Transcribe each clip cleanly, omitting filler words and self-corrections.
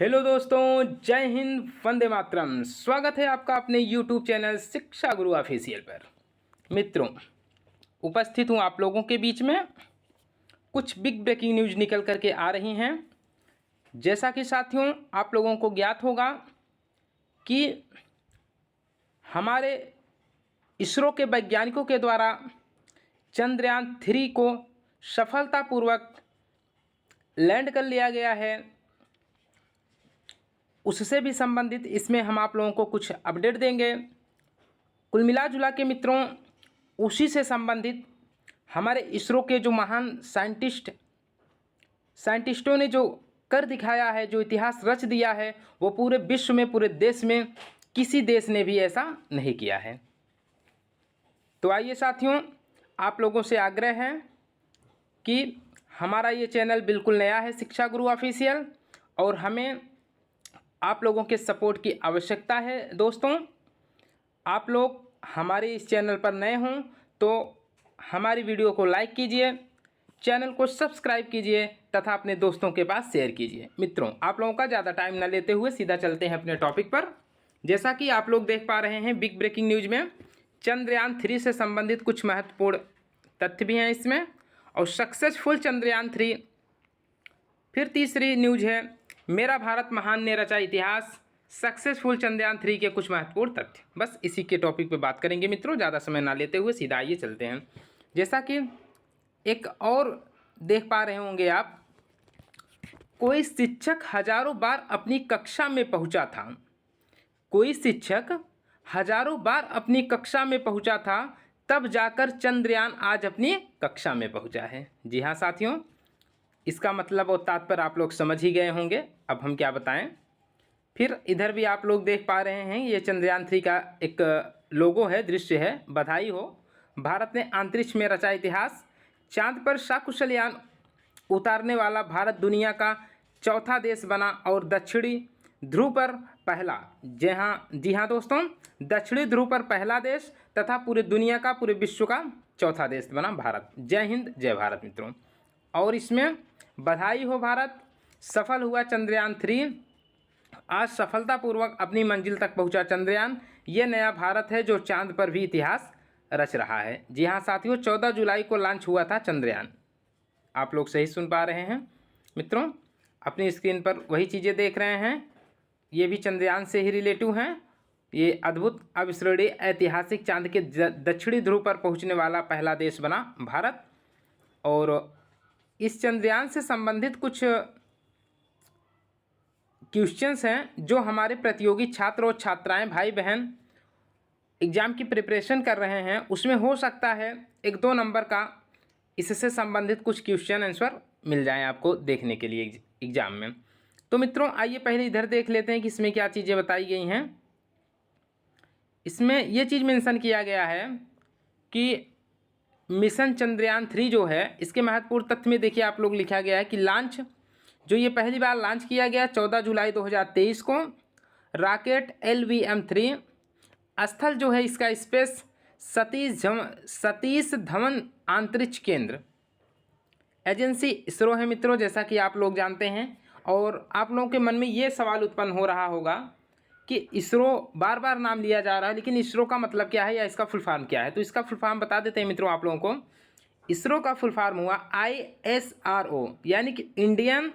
Hello दोस्तों, जय हिंद, वंदे मातरम। स्वागत है आपका अपने यूट्यूब चैनल शिक्षा गुरु ऑफिशियल पर। मित्रों, उपस्थित हूँ आप लोगों के बीच में। कुछ बिग ब्रेकिंग न्यूज़ निकल करके आ रही हैं। जैसा कि साथियों आप लोगों को ज्ञात होगा कि हमारे इसरो के वैज्ञानिकों के द्वारा चंद्रयान 3 को सफलतापूर्वक लैंड कर लिया गया है। उससे भी संबंधित इसमें हम आप लोगों को कुछ अपडेट देंगे। कुल मिला जुला के मित्रों, उसी से संबंधित हमारे इसरो के जो महान साइंटिस्टों ने जो कर दिखाया है, जो इतिहास रच दिया है, वो पूरे विश्व में, पूरे देश में किसी देश ने भी ऐसा नहीं किया है। तो आइए साथियों, आप लोगों से आग्रह है कि हमारा ये चैनल बिल्कुल नया है, शिक्षा गुरु ऑफिशियल, और हमें आप लोगों के सपोर्ट की आवश्यकता है। दोस्तों, आप लोग हमारे इस चैनल पर नए हों तो हमारी वीडियो को लाइक कीजिए, चैनल को सब्सक्राइब कीजिए तथा अपने दोस्तों के पास शेयर कीजिए। मित्रों, आप लोगों का ज़्यादा टाइम न लेते हुए सीधा चलते हैं अपने टॉपिक पर। जैसा कि आप लोग देख पा रहे हैं बिग ब्रेकिंग न्यूज़ में, चंद्रयान 3 से संबंधित कुछ महत्वपूर्ण तथ्य भी हैं इसमें, और सक्सेसफुल चंद्रयान 3। फिर तीसरी न्यूज़ है, मेरा भारत महान ने रचा इतिहास, सक्सेसफुल चंद्रयान 3 के कुछ महत्वपूर्ण तथ्य। बस इसी के टॉपिक पे बात करेंगे मित्रों, ज़्यादा समय ना लेते हुए सीधा आइए चलते हैं। जैसा कि एक और देख पा रहे होंगे आप, कोई शिक्षक हजारों बार अपनी कक्षा में पहुंचा था। कोई शिक्षक हजारों बार अपनी कक्षा में पहुंचा था, तब जाकर चंद्रयान आज अपनी कक्षा में पहुंचा है। जी हाँ साथियों, इसका मतलब और तात्पर्य आप लोग समझ ही गए होंगे, अब हम क्या बताएं। फिर इधर भी आप लोग देख पा रहे हैं, ये चंद्रयान 3 का एक लोगो है, दृश्य है। बधाई हो, भारत ने अंतरिक्ष में रचा इतिहास, चांद पर सकुशल उतारने वाला भारत दुनिया का चौथा देश बना और दक्षिणी ध्रुव पर पहला। जी हाँ दोस्तों, दक्षिणी ध्रुव पर पहला देश तथा पूरी दुनिया का, पूरे विश्व का चौथा देश बना भारत। जय हिंद, जय भारत मित्रों। और इसमें बधाई हो भारत, सफल हुआ चंद्रयान 3। आज सफलतापूर्वक अपनी मंजिल तक पहुंचा चंद्रयान। ये नया भारत है जो चांद पर भी इतिहास रच रहा है। जी हाँ साथियों, 14 जुलाई को लॉन्च हुआ था चंद्रयान। आप लोग सही सुन पा रहे हैं मित्रों, अपनी स्क्रीन पर वही चीज़ें देख रहे हैं, ये भी चंद्रयान से ही रिलेटिव हैं। ये अद्भुत अविस्मरणीय ऐतिहासिक चांद के दक्षिणी ध्रुव पर पहुंचने वाला पहला देश बना भारत। और इस चंद्रयान से संबंधित कुछ क्वेश्चंस हैं जो हमारे प्रतियोगी छात्र और छात्राएं, भाई बहन एग्ज़ाम की प्रिपरेशन कर रहे हैं, उसमें हो सकता है 1-2 नंबर का इससे संबंधित कुछ क्वेश्चन आंसर मिल जाएं आपको देखने के लिए एग्ज़ाम में। तो मित्रों आइए पहले इधर देख लेते हैं कि इसमें क्या चीज़ें बताई गई हैं। इसमें ये चीज़ मेंशन किया गया है कि मिशन चंद्रयान 3 जो है, इसके महत्वपूर्ण तथ्य में देखिए आप लोग लिखा गया है कि लॉन्च, जो ये पहली बार लॉन्च किया गया 14 जुलाई 2023 को। रॉकेट LVM-3, स्थल जो है इसका स्पेस सतीश धवन अंतरिक्ष केंद्र, एजेंसी इसरो है मित्रों, जैसा कि आप लोग जानते हैं। और आप लोगों के मन में ये सवाल उत्पन्न हो रहा होगा कि इसरो बार बार नाम लिया जा रहा है, लेकिन इसरो का मतलब क्या है या इसका फुल फॉर्म क्या है। तो इसका फुल फॉर्म बता देते हैं मित्रों आप लोगों को। इसरो का फुल फॉर्म हुआ ISRO, यानी कि Indian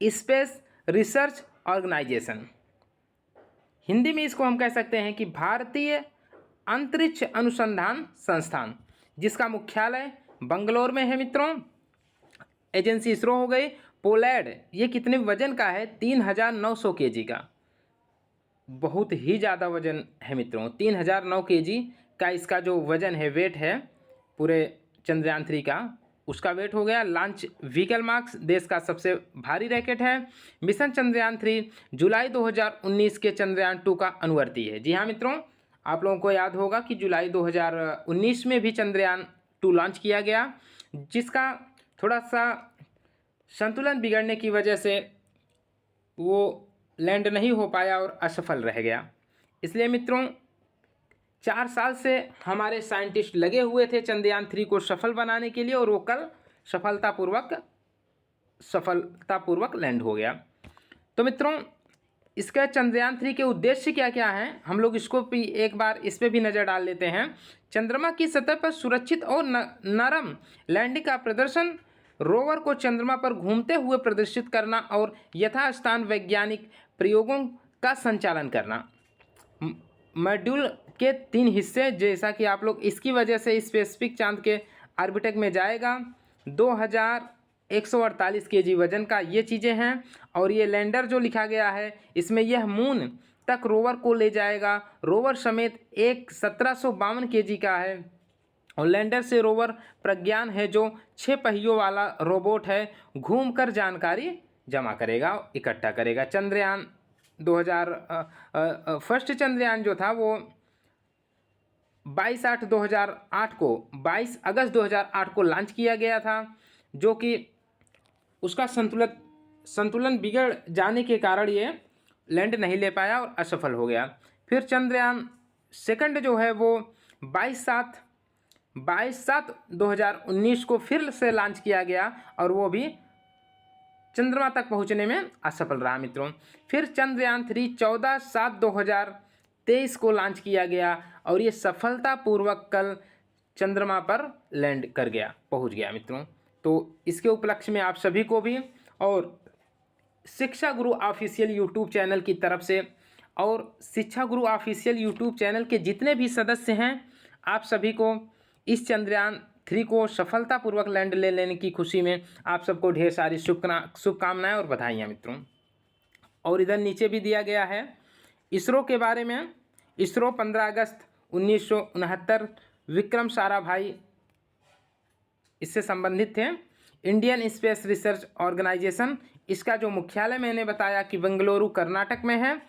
space research organisation. Hindi में इसको हम कह सकते हैं कि भारतीय अंतरिक्ष अनुसंधान संस्थान, जिसका मुख्यालय बंगलौर में है मित्रों। एजेंसी इसरो हो गई। पोलैंड, ये कितने वजन का है? 3900 kg का, बहुत ही ज़्यादा वजन है मित्रों। 3009 kg का इसका जो वजन है, वेट है पूरे चंद्रयान 3 का, उसका वेट हो गया। लॉन्च व्हीकल मार्क्स देश का सबसे भारी रॉकेट है। मिशन चंद्रयान 3 जुलाई 2019 के चंद्रयान 2 का अनुवर्ती है। जी हाँ मित्रों, आप लोगों को याद होगा कि जुलाई 2019 में भी चंद्रयान 2 लॉन्च किया गया, जिसका थोड़ा सा संतुलन बिगड़ने की वजह से वो लैंड नहीं हो पाया और असफल रह गया। इसलिए मित्रों 4 साल से हमारे साइंटिस्ट लगे हुए थे चंद्रयान 3 को सफल बनाने के लिए, और वो कल सफलतापूर्वक लैंड हो गया। तो मित्रों इसका चंद्रयान 3 के उद्देश्य क्या क्या हैं, हम लोग इसको भी एक बार इस पर भी नज़र डाल लेते हैं। चंद्रमा की सतह पर सुरक्षित और नरम लैंडिंग का प्रदर्शन, रोवर को चंद्रमा पर घूमते हुए प्रदर्शित करना और यथास्थान वैज्ञानिक प्रयोगों का संचालन करना। मॉड्यूल के 3 हिस्से, जैसा कि आप लोग इसकी वजह से स्पेसिफिक चांद के ऑर्बिटर में जाएगा। 2148 kg वजन का ये चीज़ें हैं। और ये लैंडर जो लिखा गया है इसमें यह मून तक रोवर को ले जाएगा। रोवर समेत एक 1752 kg का है। और लैंडर से रोवर प्रज्ञान है जो 6 पहियों वाला रोबोट है, घूमकर जानकारी जमा करेगा, इकट्ठा करेगा। चंद्रयान 2000 फर्स्ट चंद्रयान जो था वो 22 अगस्त 2008 को लॉन्च किया गया था, जो कि उसका संतुलन बिगड़ जाने के कारण ये लैंड नहीं ले पाया और असफल हो गया। फिर चंद्रयान सेकंड जो है वो 22/7/2019 को फिर से लॉन्च किया गया और वो भी चंद्रमा तक पहुंचने में असफल रहा मित्रों। फिर चंद्रयान 3 14/7/2023 को लॉन्च किया गया और ये सफलतापूर्वक कल चंद्रमा पर लैंड कर गया, पहुंच गया मित्रों। तो इसके उपलक्ष्य में आप सभी को भी और शिक्षा गुरु ऑफिशियल यूट्यूब चैनल की तरफ से और शिक्षा गुरु ऑफिशियल यूट्यूब चैनल के जितने भी सदस्य हैं, आप सभी को इस चंद्रयान 3 को सफलतापूर्वक लैंड ले लेने की खुशी में आप सबको ढेर सारी शुभकामनाएं और बधाइयाँ मित्रों। और इधर नीचे भी दिया गया है इसरो के बारे में। इसरो 15 अगस्त 1969 विक्रम साराभाई इससे संबंधित थे। इंडियन स्पेस रिसर्च ऑर्गेनाइजेशन, इसका जो मुख्यालय मैंने बताया कि बेंगलुरु कर्नाटक में है।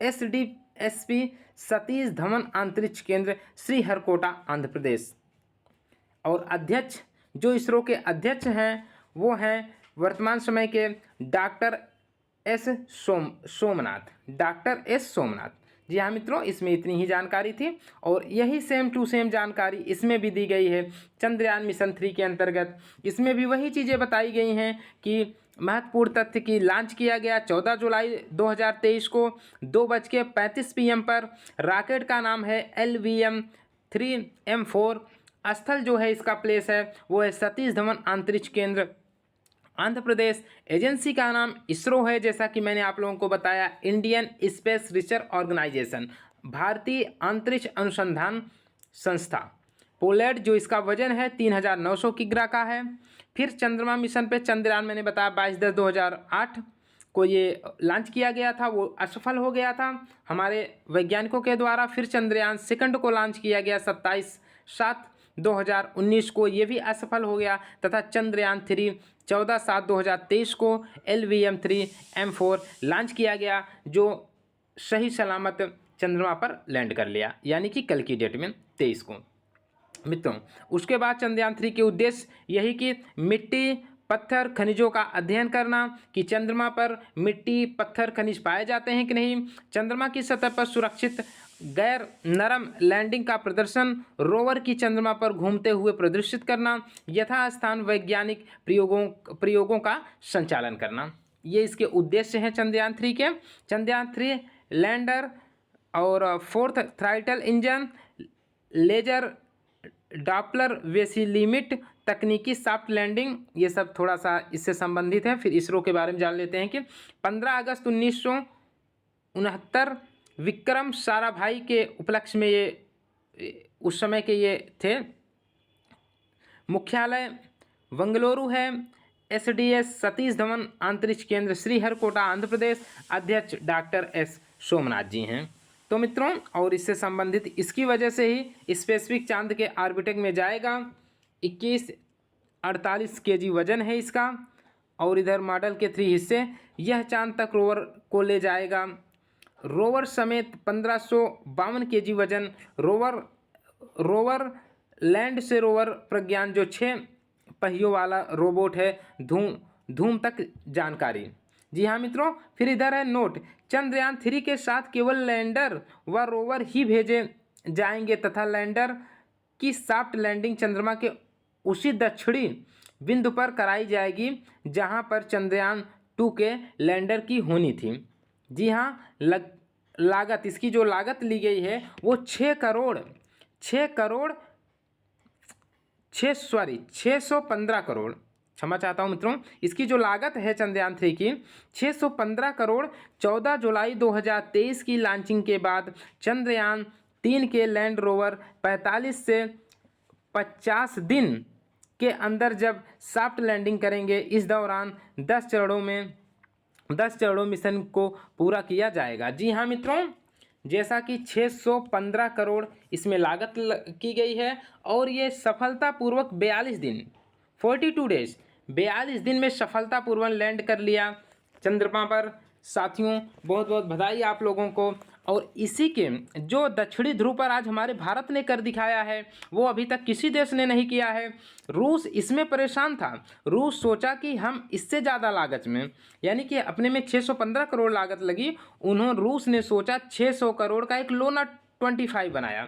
SDSP सतीश धवन अंतरिक्ष केंद्र श्रीहरिकोटा आंध्र प्रदेश। और अध्यक्ष जो इसरो के अध्यक्ष हैं वो हैं वर्तमान समय के डॉक्टर एस सोमनाथ। जी हाँ मित्रों, इसमें इतनी ही जानकारी थी और यही सेम टू सेम जानकारी इसमें भी दी गई है चंद्रयान मिशन 3 के अंतर्गत। इसमें भी वही चीज़ें बताई गई हैं कि महत्वपूर्ण तथ्य की लॉन्च किया गया 14 जुलाई 2023 को 2:35 PM पर। रॉकेट का नाम है LVM-3M4। स्थल जो है इसका प्लेस है वो है सतीश धवन अंतरिक्ष केंद्र आंध्र प्रदेश। एजेंसी का नाम इसरो है, जैसा कि मैंने आप लोगों को बताया, इंडियन स्पेस रिसर्च ऑर्गेनाइजेशन, भारतीय अंतरिक्ष अनुसंधान संस्था। पोलैंड जो इसका वजन है 3900 किग्रा का है। फिर चंद्रमा मिशन पे चंद्रयान मैंने बताया 22/10/2008 को ये लॉन्च किया गया था, वो असफल हो गया था हमारे वैज्ञानिकों के द्वारा। फिर चंद्रयान सेकंड को लॉन्च किया गया 27/7/2019 को, ये भी असफल हो गया। तथा चंद्रयान 3 14/7/2023 को LVM-3M4 लॉन्च किया गया, जो सही सलामत चंद्रमा पर लैंड कर लिया, यानी कि कल की डेट में 23 को मित्रों। उसके बाद चंद्रयान 3 के उद्देश्य यही कि मिट्टी पत्थर खनिजों का अध्ययन करना कि चंद्रमा पर मिट्टी पत्थर खनिज पाए जाते हैं कि नहीं, चंद्रमा की सतह पर सुरक्षित गैर नरम लैंडिंग का प्रदर्शन, रोवर की चंद्रमा पर घूमते हुए प्रदर्शित करना, यथास्थान वैज्ञानिक प्रयोगों का संचालन करना। ये इसके उद्देश्य हैं चंद्रयान 3 के। चंद्रयान 3 लैंडर और 4th थ्राइटल इंजन, लेजर डॉपलर वेसिलिमिट तकनीकी सॉफ्ट लैंडिंग, ये सब थोड़ा सा इससे संबंधित है। फिर इसरो के बारे में जान लेते हैं कि 15 अगस्त 1969 विक्रम साराभाई के उपलक्ष्य में ये उस समय के ये थे। मुख्यालय बेंगलुरु है। SDS सतीश धवन अंतरिक्ष केंद्र श्रीहरिकोटा आंध्र प्रदेश। अध्यक्ष डॉक्टर एस सोमनाथ जी हैं। तो मित्रों, और इससे संबंधित इसकी वजह से ही स्पेसिफिक चांद के ऑर्बिटर में जाएगा। 2148 kg वजन है इसका। और इधर मॉडल के 3 हिस्से, यह चांद तक रोवर को ले जाएगा। रोवर समेत 1552 kg वजन। रोवर लैंड से रोवर प्रज्ञान जो 6 पहियों वाला रोबोट है, धूम तक जानकारी। जी हाँ मित्रों, फिर इधर है नोट, चंद्रयान 3 के साथ केवल लैंडर व रोवर ही भेजे जाएंगे तथा लैंडर की सॉफ्ट लैंडिंग चंद्रमा के उसी दक्षिणी बिंदु पर कराई जाएगी जहां पर चंद्रयान 2 के लैंडर की होनी थी। जी हाँ, लागत, इसकी जो लागत ली गई है वो 615 करोड़, क्षमा चाहता हूँ मित्रों, इसकी जो लागत है चंद्रयान 3 की 615 करोड़। 14 जुलाई 2023 की लॉन्चिंग के बाद चंद्रयान 3 के लैंड रोवर 45 से 50 दिन के अंदर जब सॉफ्ट लैंडिंग करेंगे, इस दौरान 10 चरणों मिशन को पूरा किया जाएगा। जी हाँ मित्रों, जैसा कि 615 करोड़ इसमें लागत की गई है और ये सफलतापूर्वक 42 डेज 42 दिन में सफलतापूर्वक लैंड कर लिया चंद्रमा पर। साथियों बहुत बहुत बधाई आप लोगों को। और इसी के जो दक्षिणी ध्रुव पर आज हमारे भारत ने कर दिखाया है वो अभी तक किसी देश ने नहीं किया है। रूस इसमें परेशान था। रूस सोचा कि हम इससे ज़्यादा लागत में, यानी कि अपने में 615 करोड़ लागत लगी, रूस ने सोचा 600 करोड़ का एक लोना 25 बनाया।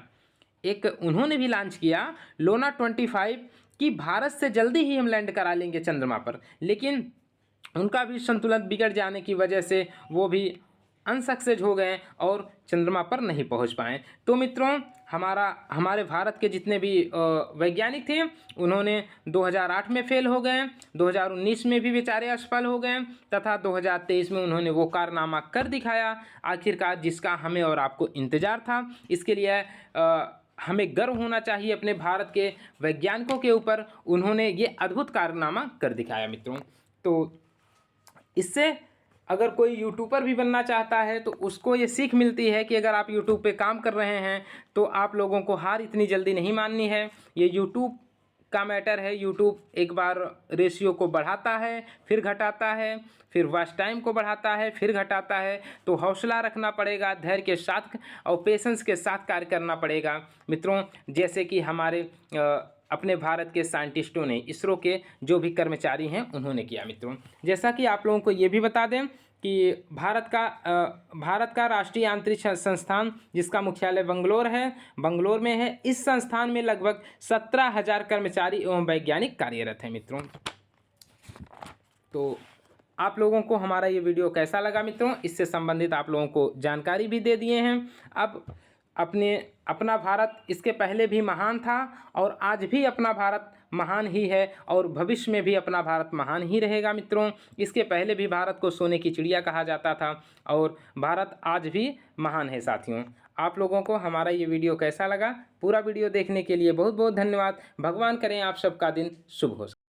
एक उन्होंने भी लॉन्च किया लोना 25 कि भारत से जल्दी ही हम लैंड करा लेंगे चंद्रमा पर, लेकिन उनका भी संतुलन बिगड़ जाने की वजह से वो भी अनसक्सेस हो गए और चंद्रमा पर नहीं पहुंच पाए। तो मित्रों हमारे भारत के जितने भी वैज्ञानिक थे उन्होंने 2008 में फेल हो गए, 2019 में भी बेचारे असफल हो गए तथा 2023 में उन्होंने वो कारनामा कर दिखाया आखिरकार, जिसका हमें और आपको इंतज़ार था। इसके लिए हमें गर्व होना चाहिए अपने भारत के वैज्ञानिकों के ऊपर। उन्होंने ये अद्भुत कारनामा कर दिखाया मित्रों। तो इससे अगर कोई यूट्यूबर भी बनना चाहता है तो उसको ये सीख मिलती है कि अगर आप यूट्यूब पे काम कर रहे हैं तो आप लोगों को हार इतनी जल्दी नहीं माननी है। ये यूट्यूब का मैटर है। यूट्यूब एक बार रेशियो को बढ़ाता है, फिर घटाता है, फिर वॉच टाइम को बढ़ाता है, फिर घटाता है। तो हौसला रखना पड़ेगा, धैर्य के साथ और पेशेंस के साथ कार्य करना पड़ेगा मित्रों। जैसे कि हमारे अपने भारत के साइंटिस्टों ने, इसरो के जो भी कर्मचारी हैं उन्होंने किया मित्रों। जैसा कि आप लोगों को ये भी बता दें कि भारत का राष्ट्रीय अंतरिक्ष संस्थान जिसका मुख्यालय बंगलोर में है, इस संस्थान में लगभग 17,000 कर्मचारी एवं वैज्ञानिक कार्यरत हैं मित्रों। तो आप लोगों को हमारा ये वीडियो कैसा लगा मित्रों, इससे संबंधित आप लोगों को जानकारी भी दे दिए हैं। अब अपना भारत इसके पहले भी महान था और आज भी अपना भारत महान ही है और भविष्य में भी अपना भारत महान ही रहेगा मित्रों। इसके पहले भी भारत को सोने की चिड़िया कहा जाता था और भारत आज भी महान है साथियों। आप लोगों को हमारा ये वीडियो कैसा लगा, पूरा वीडियो देखने के लिए बहुत बहुत धन्यवाद। भगवान करें आप सबका दिन शुभ हो।